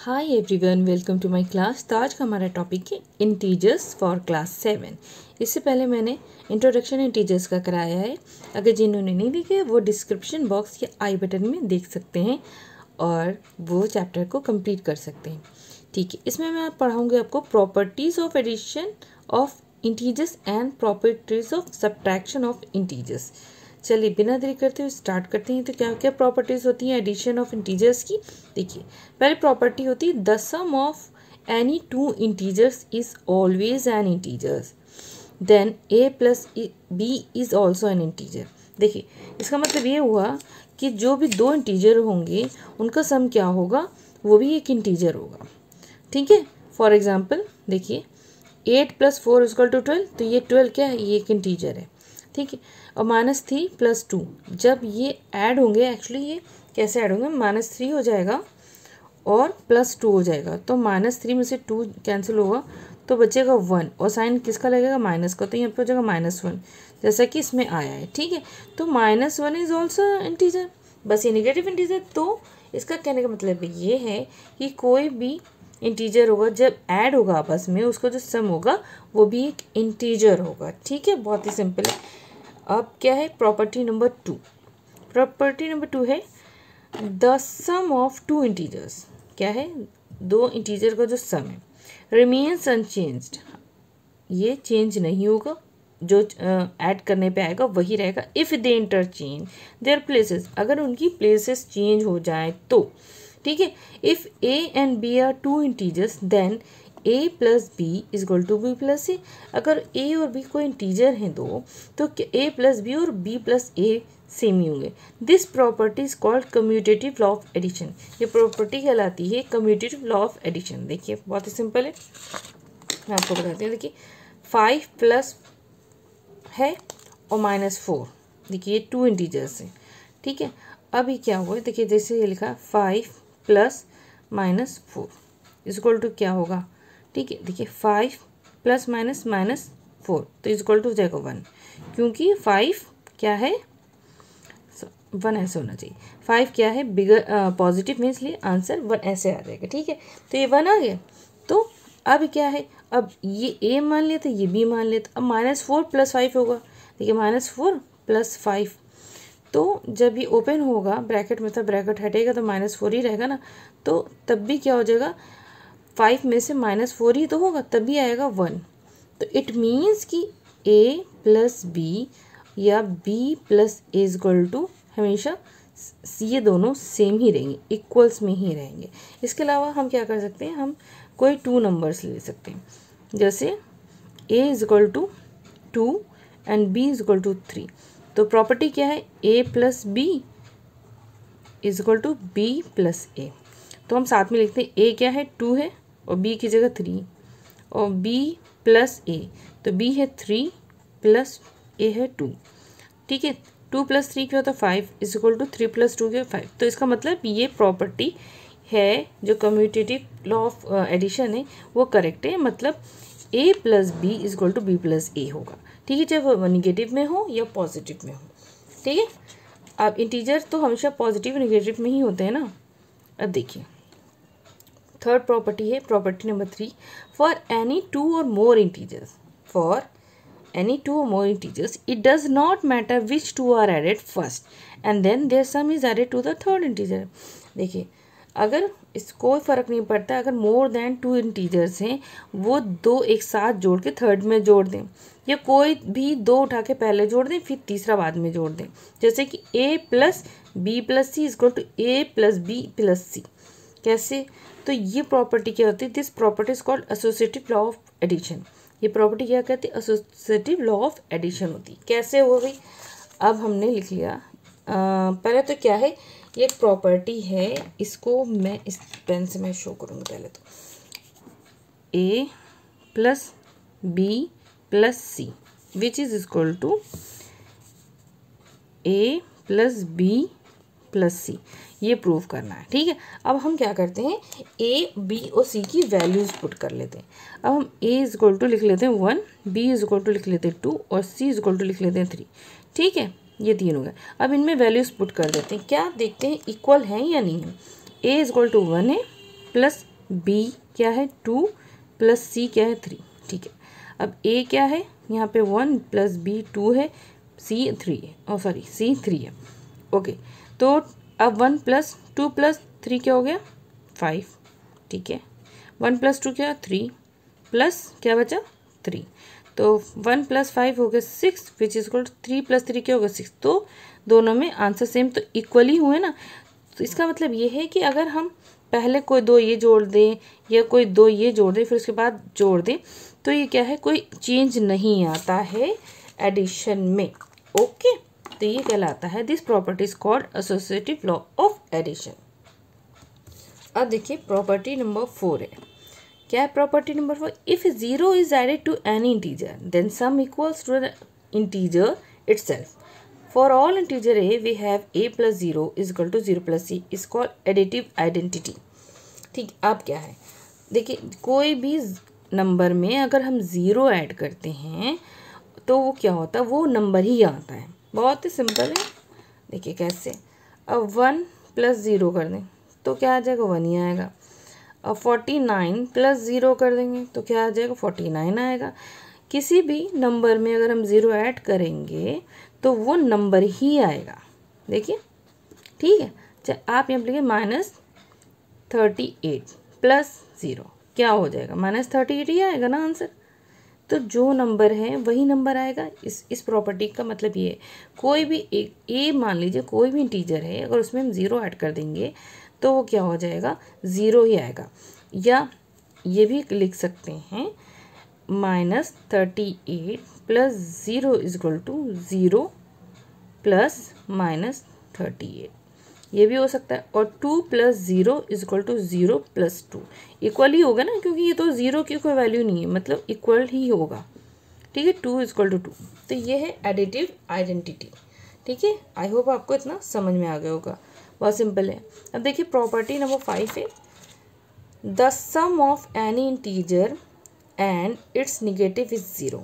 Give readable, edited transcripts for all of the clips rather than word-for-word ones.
Hi everyone, welcome to my class. तो आज का हमारा टॉपिक है इंटीजर्स फॉर क्लास 7। इससे पहले मैंने इंट्रोडक्शन इंटीजर्स का कराया है। अगर जिन्होंने नहीं देखे वो डिस्क्रिप्शन बॉक्स या आई बटन में देख सकते हैं और वो चैप्टर को कंप्लीट कर सकते हैं। ठीक है, इसमें मैं पढ़ाऊँगी आपको properties of addition of integers and properties of subtraction of integers. चलिए बिना देरी करते हुए स्टार्ट करते हैं। तो क्या क्या प्रॉपर्टीज़ होती हैं एडिशन ऑफ इंटीजर्स की? देखिए, पहली प्रॉपर्टी होती है the sum of any two integers is always an integers, then A plus B is also an integer. देखिए, इसका मतलब ये हुआ कि जो भी दो इंटीजर होंगे उनका सम क्या होगा, वो भी एक इंटीजर होगा। ठीक है, फॉर एग्जाम्पल देखिए 8 + 4 = 12, तो ये 12 क्या है, ये एक इंटीजर है। ठीक है, और -3 + 2 जब ये ऐड होंगे, एक्चुअली ये कैसे ऐड होंगे, -3 हो जाएगा और +2 हो जाएगा, तो -3 में से 2 कैंसिल होगा तो बचेगा 1 और साइन किसका लगेगा, माइनस का, तो यहाँ पे हो जाएगा -1 जैसा कि इसमें आया है। ठीक है, तो -1 इज ऑल्सो इंटीजर, बस ये नेगेटिव इंटीजर। तो इसका कहने का मतलब ये है कि कोई भी इंटीजर होगा जब ऐड होगा आपस में, उसका जो सम होगा वो भी एक इंटीजर होगा। ठीक है, बहुत ही सिंपल है। अब क्या है प्रॉपर्टी नंबर 2? प्रॉपर्टी नंबर 2 है the sum of two integers. क्या है, दो इंटीजर का जो सम है रिमेन्स अनचेंज्ड, ये चेंज नहीं होगा, जो ऐड करने पे आएगा वही रहेगा। If they interchange their places, अगर उनकी प्लेसेस चेंज हो जाए तो। ठीक है, if A and B are two integers then a + b = b + a। अगर a और b कोई इंटीजर हैं दो, तो a + b और b + a सेम ही होंगे। This property is called commutative law of addition. ये प्रॉपर्टी कहलाती है कम्यूटेटिव लॉ ऑफ एडिशन। देखिए बहुत ही सिंपल है, मैं आपको बताती हूँ। देखिए 5 प्लस है और -4, देखिए ये टू इंटीजर्स हैं। ठीक है, अभी क्या हुआ, देखिए जैसे ये लिखा 5 + -4 = क्या होगा। ठीक है, देखिए 5 + -4 तो = हो जाएगा 1, क्योंकि 5 क्या है, 1 ऐसे होना चाहिए। 5 क्या है, बिगर पॉजिटिव में, इसलिए आंसर 1 ऐसे आ जाएगा। ठीक है, तो ये 1 आ गया। तो अब क्या है, अब ये a मान लेते, ये b मान लेते। अब -4 + 5 होगा। देखिए -4 + 5, तो जब ये ओपन होगा ब्रैकेट में, तो ब्रैकेट हटेगा तो -4 ही रहेगा ना, तो तब भी क्या हो जाएगा, 5 में से -4 ही तो होगा, तभी आएगा 1। तो इट मीन्स कि a + b या b + a = हमेशा ये दोनों सेम ही रहेंगे, इक्वल्स में ही रहेंगे। इसके अलावा हम क्या कर सकते हैं, हम कोई 2 नंबर्स ले सकते हैं, जैसे a = 2 एंड b = 3। तो प्रॉपर्टी क्या है, a + b = b + a। तो हम साथ में लिखते हैं, a क्या है, 2 है और b की जगह 3 और b + a, तो b है 3 + a है 2। ठीक है, 2 + 3 क्या होता है 5 = 3 + 2 क्या 5। तो इसका मतलब ये प्रॉपर्टी है, जो कम्यूटेटिव लॉ ऑफ एडिशन है वो करेक्ट है, मतलब a + b = b + a होगा। ठीक है, चाहे वो निगेटिव में हो या पॉजिटिव में हो। ठीक है, अब इंटीजर तो हमेशा पॉजिटिव नेगेटिव में ही होते हैं ना। अब देखिए थर्ड प्रॉपर्टी है property number 3, for any 2 or more integers, for any 2 or more integers, it does not matter which 2 are added first and then their sum is added to the third integer। देखिए, अगर इस कोई फ़र्क नहीं पड़ता, अगर more than 2 integers हैं वो दो एक साथ जोड़ के थर्ड में जोड़ दें, या कोई भी दो उठा के पहले जोड़ दें फिर तीसरा बाद में जोड़ दें, जैसे कि a + b + c = a + b + c। कैसे, तो ये प्रॉपर्टी क्या होती है, this property is called associative law of addition. ये प्रॉपर्टी क्या कहती है, एसोसिएटिव लॉ ऑफ एडिशन होती है। कैसे हो गई, अब हमने लिख लिया। पहले तो क्या है, ये एक प्रॉपर्टी है, इसको मैं इस पेन से मैं शो करूँगी। पहले तो a + b + c which is = a + b + c, ये प्रूव करना है। ठीक है, अब हम क्या करते हैं, a, b और c की वैल्यूज़ पुट कर लेते हैं। अब हम a = लिख लेते हैं 1, b = लिख लेते हैं 2 और c = लिख लेते हैं 3। ठीक है, ये 3 हो गए। अब इनमें वैल्यूज़ पुट कर देते हैं, क्या देखते हैं इक्वल हैं या नहीं है। a = 1 है प्लस बी क्या है 2 प्लस सी क्या है 3। ठीक है, अब ए क्या है यहाँ पे 1 प्लस बी 2 है, सी 3 है, सॉरी सी 3 है। ओके, तो अब 1 प्लस 2 प्लस 3 क्या हो गया 5। ठीक है, 1 प्लस 2 क्या 3 प्लस क्या बचा 3, तो 1 प्लस 5 हो गया 6 which is equal to 3 plus 3 क्या होगा 6। तो दोनों में आंसर सेम, तो इक्वली हुए ना। तो इसका मतलब ये है कि अगर हम पहले कोई दो ये जोड़ दें या कोई दो ये जोड़ दें फिर उसके बाद जोड़ दें तो ये क्या है, कोई चेंज नहीं आता है एडिशन में। ओके, तो ये कहलाता है this property is called associative law of addition. अब देखिए प्रॉपर्टी नंबर 4 है। क्या है property number 4? If 0 is added to any integer then sum equals to the integer itself. For all integer a, we have a plus 0 is equal to 0 plus c is called additive identity। ठीक, अब क्या है, देखिए कोई भी number में अगर हम 0 ऐड करते हैं तो वो क्या होता है, वो नंबर ही आता है। बहुत ही सिंपल है, देखिए कैसे। अब 1 प्लस 0 कर दें तो क्या आ जाएगा 1 ही आएगा। अब 49 प्लस 0 कर देंगे तो क्या आ जाएगा 49 आएगा। किसी भी नंबर में अगर हम 0 ऐड करेंगे तो वो नंबर ही आएगा। देखिए ठीक है, चाहे आप यहाँ पर लिखिए -38 प्लस 0 क्या हो जाएगा -38 ही आएगा ना आंसर। तो जो नंबर है वही नंबर आएगा। इस प्रॉपर्टी का मतलब ये है, कोई भी एक ए मान लीजिए कोई भी इंटीजर है, अगर उसमें हम 0 ऐड कर देंगे तो वो क्या हो जाएगा 0 ही आएगा। या ये भी लिख सकते हैं -38 plus 0 is equal to 0 plus -38, ये भी हो सकता है। और 2 plus 0 is equal to 0 plus 2 equal ही होगा ना, क्योंकि ये तो 0 की कोई वैल्यू नहीं है, मतलब इक्वल ही होगा। ठीक है, 2 इज इक्वल टू 2। तो ये है एडिटिव आइडेंटिटी। ठीक है, आई होप आपको इतना समझ में आ गया होगा, बहुत सिंपल है। अब देखिए प्रॉपर्टी नंबर 5 है, the sum of any integer and its negative is 0।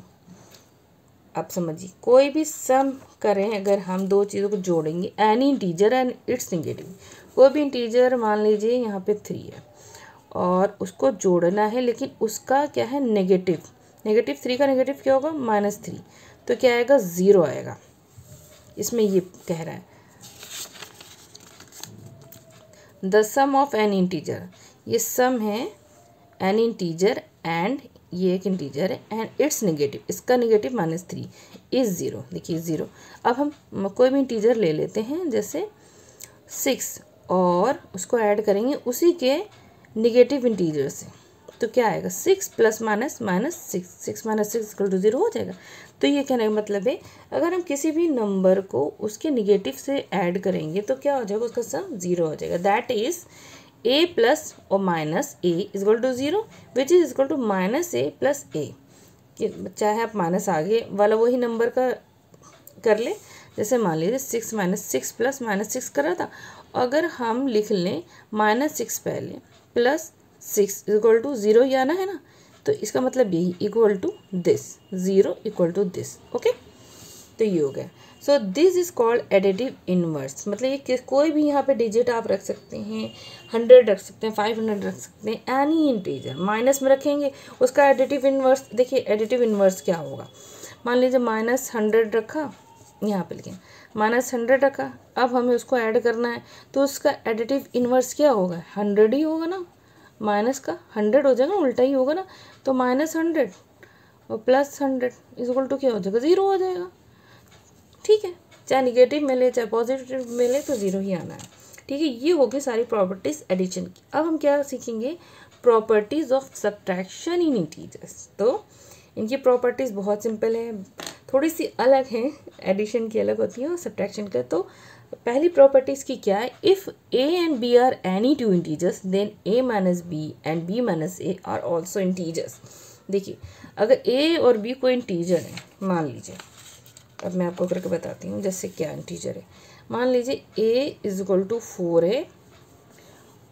अब समझिए कोई भी सम करें, अगर हम दो चीज़ों को जोड़ेंगे, any integer and its negative, कोई भी इंटीजर मान लीजिए यहाँ पे 3 है और उसको जोड़ना है, लेकिन उसका क्या है नेगेटिव। नेगेटिव 3 का नेगेटिव क्या होगा -3, तो क्या आएगा 0 आएगा। इसमें ये कह रहा है the sum of any integer, ये सम है एनी इंटीजर एंड ये एक इंटीजर है एंड इट्स नेगेटिव, इसका नेगेटिव -3 इज 0। देखिए 0। अब हम कोई भी इंटीजर ले लेते हैं जैसे 6 और उसको ऐड करेंगे उसी के नेगेटिव इंटीजर से, तो क्या आएगा 6 plus minus -6, 6 minus 6 equal to 0 हो जाएगा। तो ये कहने का मतलब है अगर हम किसी भी नंबर को उसके नेगेटिव से ऐड करेंगे तो क्या हो जाएगा, उसका सम 0 हो जाएगा। दैट इज a प्लस और minus a equal to 0 which is equal to -a plus a। चाहे आप माइनस आगे वाला वही नंबर का कर ले, जैसे मान लीजिए 6 माइनस 6 प्लस -6 कर रहा था, अगर हम लिख लें -6 पहले प्लस 6 इक्वल टू 0 ही आना है ना, तो इसका मतलब यही equal to this 0 equal to this. Okay, तो ये हो गया। So this is called additive inverse. मतलब ये कोई भी यहाँ पे डिजिट आप रख सकते हैं, 100 रख सकते हैं, 500 रख सकते हैं, एनी इंटीजर माइनस में रखेंगे उसका एडिटिव इनवर्स। देखिए एडिटिव इनवर्स क्या होगा, मान लीजिए -100 रखा, यहाँ पे लिखें -100 रखा, अब हमें उसको ऐड करना है तो उसका एडिटिव इनवर्स क्या होगा 100 ही होगा ना, माइनस का 100 हो जाएगा, उल्टा ही होगा ना। तो -100 और प्लस 100 इक्वल टू क्या हो जाएगा 0 हो जाएगा। ठीक है, चाहे निगेटिव मिले चाहे पॉजिटिव मिले तो 0 ही आना है। ठीक है, ये होगी सारी प्रॉपर्टीज एडिशन की। अब हम क्या सीखेंगे, properties of subtraction in integers. तो इनकी प्रॉपर्टीज बहुत सिंपल है, थोड़ी सी अलग है, एडिशन की अलग होती है और सब्ट्रैक्शन का। तो पहली प्रॉपर्टीज की क्या है, if a and b are any two integers then a minus b and b minus a are also integers. देखिए अगर a और b कोई इंटीजर है, मान लीजिए, अब मैं आपको करके बताती हूँ जैसे क्या इंटीजर है। मान लीजिए a इज इक्वल टू 4 है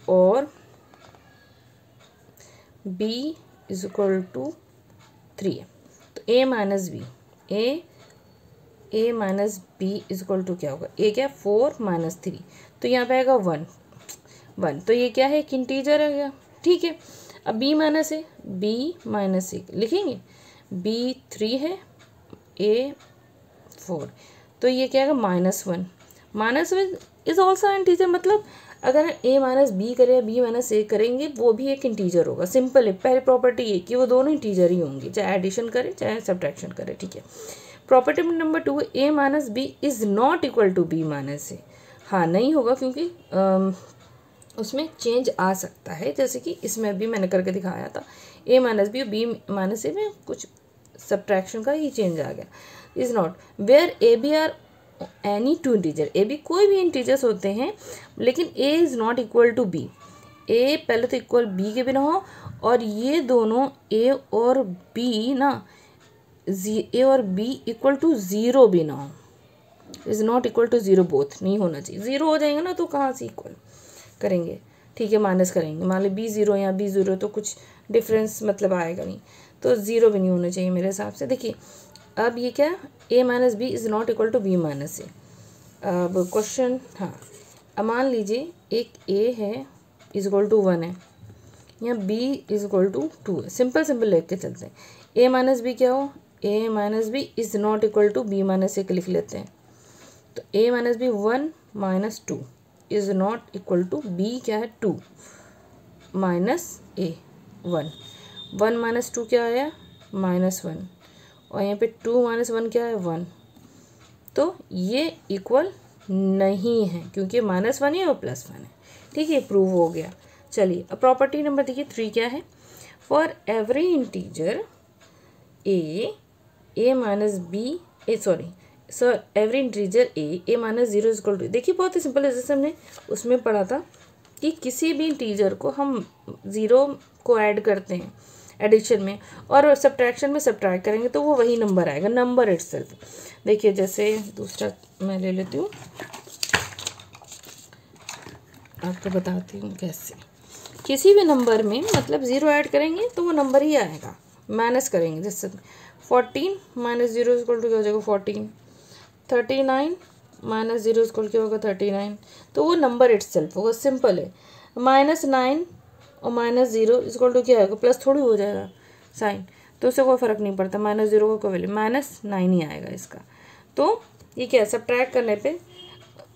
और b इज इक्वल टू 3 है, तो a minus b, a minus b is equal to क्या होगा, a क्या 4 माइनस 3, तो यहाँ पे आएगा 1, तो ये क्या है एक इंटीजर है क्या, ठीक है। अब b माइनस ए, b माइनस ए लिखेंगे, b 3 है, a 4, तो ये क्या है -1। -1 इज ऑल्सो इंटीजर, मतलब अगर a माइनस बी करें या b माइनस ए करेंगे वो भी एक इंटीजर होगा। सिंपल है, पहली प्रॉपर्टी ये कि वो दोनों इंटीजर ही होंगे, चाहे एडिशन करें चाहे सब्ट्रैक्शन करें, ठीक है। Property number 2, a minus b is not equal to b minus a. हाँ नहीं होगा, क्योंकि उसमें चेंज आ सकता है, जैसे कि इसमें भी मैंने करके दिखाया था, a माइनस बी और b माइनस ए में कुछ सब्ट्रैक्शन का ही चेंज आ गया। Is not where A B are any two integer, A B कोई भी इंटीजर्स होते हैं, लेकिन a is not equal to b। a पहले तो इक्वल b के बिना हो, और ये दोनों a और b ना, a और b इक्वल टू 0 भी ना हो, is not equal to 0, both नहीं होना चाहिए। 0 हो जाएंगे ना तो कहाँ से इक्वल करेंगे, ठीक है, माइनस करेंगे। मान ली b 0 या b 0 तो कुछ डिफरेंस मतलब आएगा नहीं, तो 0 भी नहीं होना चाहिए मेरे हिसाब से। देखिए अब ये क्या, a minus b is not equal to b minus a. अब क्वेश्चन, हाँ, अब मान लीजिए एक a है इज इक्वल टू 1 है, या b इज इक्वल टू 2 है। सिंपल लेके के चलते हैं। a माइनस बी क्या हो, a minus b is not equal to b minus a के लिख लेते हैं। तो a minus b 1 minus 2 is not equal to b क्या है 2 माइनस ए 1 माइनस 2 क्या आया -1, और यहाँ पे 2 माइनस 1 क्या है 1, तो ये इक्वल नहीं है क्योंकि -1 है और +1 है, ठीक है, प्रूव हो गया। चलिए अब प्रॉपर्टी नंबर देखिए 3 क्या है, for every integer a minus B every integer a minus 0 is equal to, देखिए बहुत ही सिंपल है, जैसे हमने उसमें पढ़ा था कि किसी भी इंटीजर को हम 0 को ऐड करते हैं एडिशन में, और सब्ट्रैक्शन में सब्ट्रैक्ट करेंगे तो वो वही नंबर आएगा, नंबर इटसेल्फ। देखिए जैसे दूसरा मैं ले लेती हूँ, आपको बताती हूँ कैसे। किसी भी नंबर में मतलब 0 ऐड करेंगे तो वो नंबर ही आएगा, माइनस करेंगे। जैसे 14 माइनस 0 इक्वल टू क्या हो जाएगा 14, 39 माइनस 0 इक्वल क्या होगा 39, तो वो नंबर इटसेल्फ होगा। सिंपल है, -9 और -0 इक्वल टू क्या आएगा, प्लस थोड़ी हो जाएगा साइन, तो उससे कोई फ़र्क नहीं पड़ता, -0 का कोई वैल्यू, -9 ही आएगा इसका। तो ये क्या, सब्ट्रैक्ट करने पे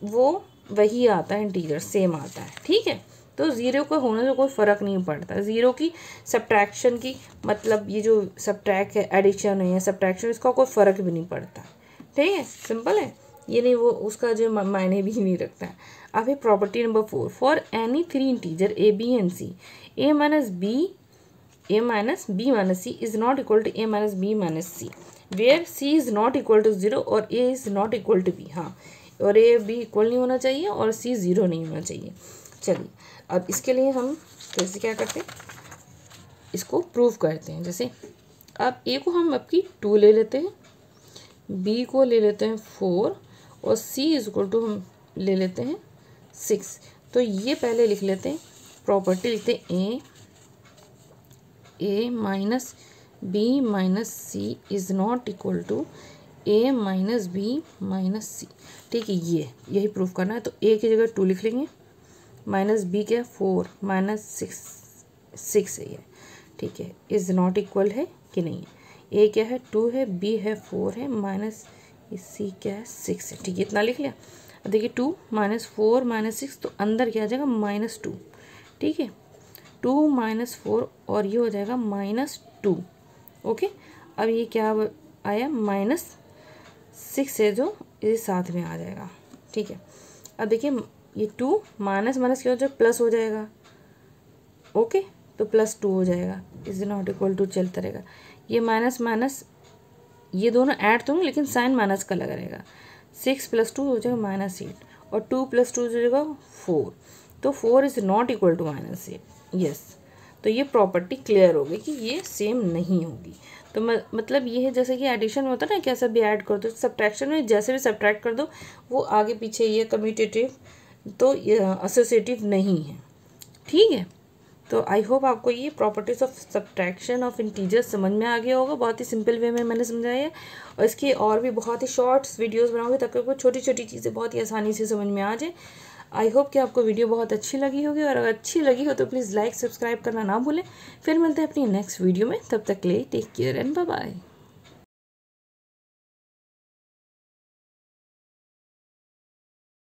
वो वही आता है, इंटीजर सेम आता है, ठीक है। तो 0 का होने से कोई फ़र्क नहीं पड़ता, 0 की सब्ट्रैक्शन की मतलब ये जो सब्ट्रैक्ट है, एडिशन है या सब्ट्रैक्शन, इसका कोई फ़र्क भी नहीं पड़ता, ठीक है, सिंपल है, ये नहीं वो उसका जो मायने भी नहीं रखता है। अब है property number 4, for any 3 integer a b and c, a minus b minus c is not equal to a minus b minus c, where c is not equal to 0 और a is not equal to b। हाँ, और a b equal नहीं होना चाहिए और c 0 नहीं होना चाहिए। चलिए अब इसके लिए हम कैसे क्या करते हैं, इसको प्रूव करते हैं। जैसे अब a को हम आपकी 2 ले लेते हैं, b को ले लेते हैं 4 और c इज इक्वल टू हम ले लेते हैं 6। तो ये पहले लिख लेते हैं, प्रॉपर्टी लिखते हैं a minus b minus c is not equal to a minus b minus c, ठीक है, यही प्रूफ करना है। तो a की जगह 2 लिख लेंगे, माइनस बी क्या 4 माइनस 6 है ये, ठीक है, इज़ नॉट इक्वल है कि नहीं है, a क्या है 2 है, b है 4 है, माइनस c क्या है 6 है, ठीक है, इतना लिख लिया। अब देखिए 2 माइनस 4 माइनस 6, तो अंदर क्या आ जाएगा -2, ठीक है, 2 माइनस 4 और ये हो जाएगा -2, ओके। अब ये क्या आया -6 है जो ये साथ में आ जाएगा, ठीक है। अब देखिए ये 2 माइनस माइनस क्या हो जाएगा प्लस हो जाएगा, ओके, तो +2 हो जाएगा, इज नॉट इक्वल टू चलता रहेगा। ये माइनस माइनस ये दोनों ऐड तो होंगे लेकिन साइन माइनस का लगा रहेगा, 6 + 2 हो जाएगा -8 और 2 + 2 हो जाएगा 4, तो 4 is not equal to -8, yes. तो ये प्रॉपर्टी क्लियर होगी कि ये सेम नहीं होगी। तो मतलब ये है जैसे कि एडिशन में होता है ना, कैसा भी ऐड कर दो, सब्ट्रैक्शन में जैसे भी सब्ट्रैक्ट कर दो वो आगे पीछे ये कम्यूटेटिव तो एसोसिएटिव नहीं है, ठीक है। तो आई होप आपको ये properties of subtraction of integers समझ में आ गया होगा, बहुत ही सिंपल वे में मैंने समझाया है। और इसकी और भी बहुत ही शॉर्ट्स वीडियोस बनाऊंगी ताकि आपको छोटी छोटी चीज़ें बहुत ही आसानी से समझ में आ जाए। आई होप कि आपको वीडियो बहुत अच्छी लगी होगी, और अगर अच्छी लगी हो तो प्लीज़ लाइक सब्सक्राइब करना ना भूलें। फिर मिलते हैं अपनी नेक्स्ट वीडियो में, तब तक के लिए take care and bye bye.